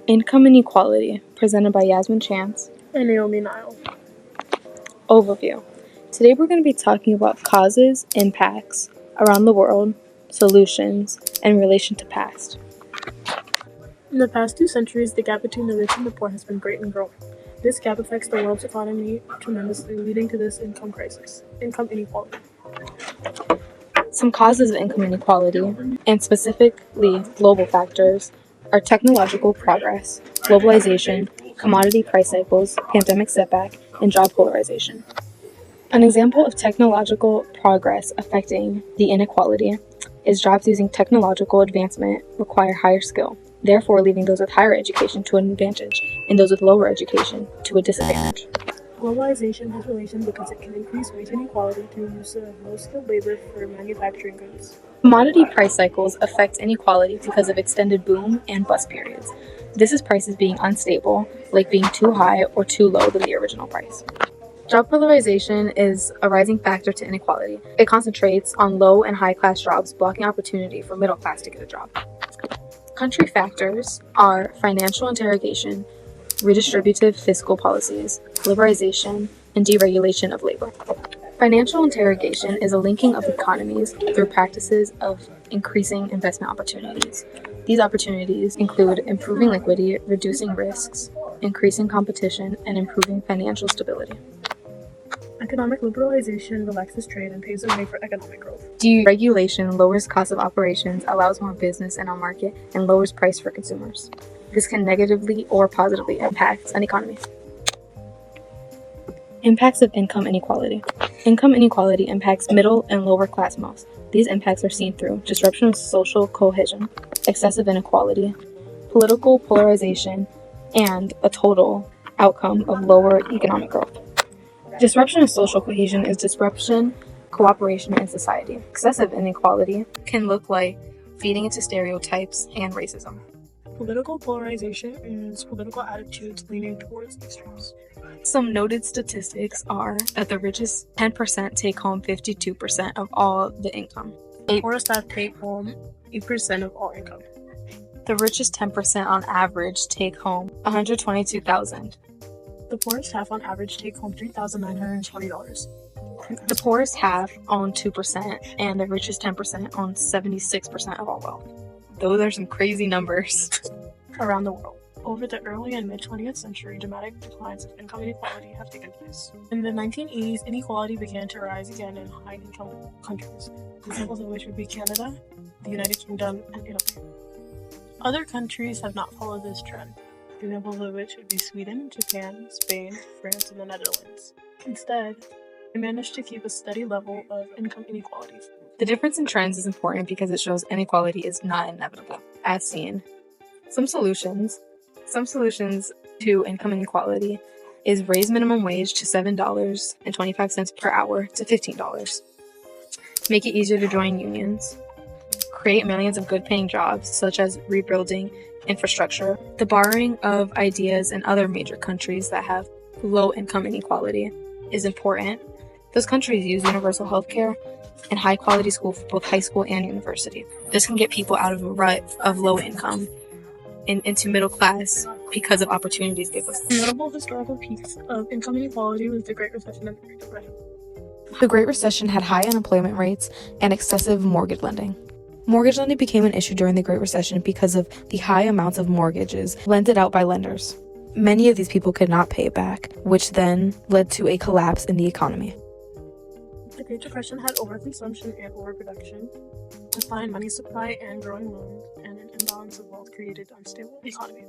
Income Inequality, presented by Yasmin Chance. And Naomi Nile. Overview. Today we're going to be talking about causes, impacts, around the world, solutions, and relation to past. In the past 2 centuries, the gap between the rich and the poor has been great and growing. This gap affects the world's economy tremendously, leading to this income inequality. Some causes of income inequality, and specifically global factors, are technological progress, globalization, commodity price cycles, pandemic setback, and job polarization. An example of technological progress affecting the inequality is jobs using technological advancement require higher skill, therefore leaving those with higher education to an advantage and those with lower education to a disadvantage. Globalization has relation because it can increase wage inequality through use of low-skilled labor for manufacturing goods. Commodity price cycles affect inequality because of extended boom and bust periods. This is prices being unstable, like being too high or too low than the original price. Job polarization is a rising factor to inequality. It concentrates on low and high class jobs, blocking opportunity for middle class to get a job. Country factors are financial interrogation, redistributive fiscal policies, liberalization, and deregulation of labor. Financial interrogation is a linking of economies through practices of increasing investment opportunities. These opportunities include improving liquidity, reducing risks, increasing competition, and improving financial stability. Economic liberalization relaxes trade and paves the way for economic growth. Deregulation lowers cost of operations, allows more business in our market, and lowers price for consumers. This can negatively or positively impact an economy. Impacts of income inequality. Income inequality impacts middle and lower class most. These impacts are seen through disruption of social cohesion, excessive inequality, political polarization, and a total outcome of lower economic growth. Disruption of social cohesion is disruption, cooperation in society. Excessive inequality can look like feeding into stereotypes and racism. Political polarization is political attitudes leaning towards extremes. Some noted statistics are that the richest 10% take home 52% of all the income. The poorest half take home 8% of all income. The richest 10% on average take home $122,000. The poorest half on average take home $3,920. The poorest half own 2%, and the richest 10% own 76% of all wealth. Those are some crazy numbers. Around the world, over the early and mid-20th century, dramatic declines of income inequality have taken place. In the 1980s, inequality began to rise again in high-income countries, examples of which would be Canada, the United Kingdom, and Italy. Other countries have not followed this trend, examples of which would be Sweden, Japan, Spain, France, and the Netherlands. Instead, they managed to keep a steady level of income inequality. The difference in trends is important because it shows inequality is not inevitable, as seen. Some solutions to income inequality is raise minimum wage to $7.25 per hour to $15. Make it easier to join unions. Create millions of good-paying jobs, such as rebuilding infrastructure. The borrowing of ideas in other major countries that have low income inequality is important. Those countries use universal health care and high-quality school for both high school and university. This can get people out of a rut of low income and into middle class because of opportunities given. Notable historical peaks of income inequality was the Great Recession and the Great Depression. The Great Recession had high unemployment rates and excessive mortgage lending. Mortgage lending became an issue during the Great Recession because of the high amounts of mortgages lended out by lenders. Many of these people could not pay it back, which then led to a collapse in the economy. The Great Depression had overconsumption and overproduction, declined money supply and growing loans, and an imbalance of wealth created unstable economy.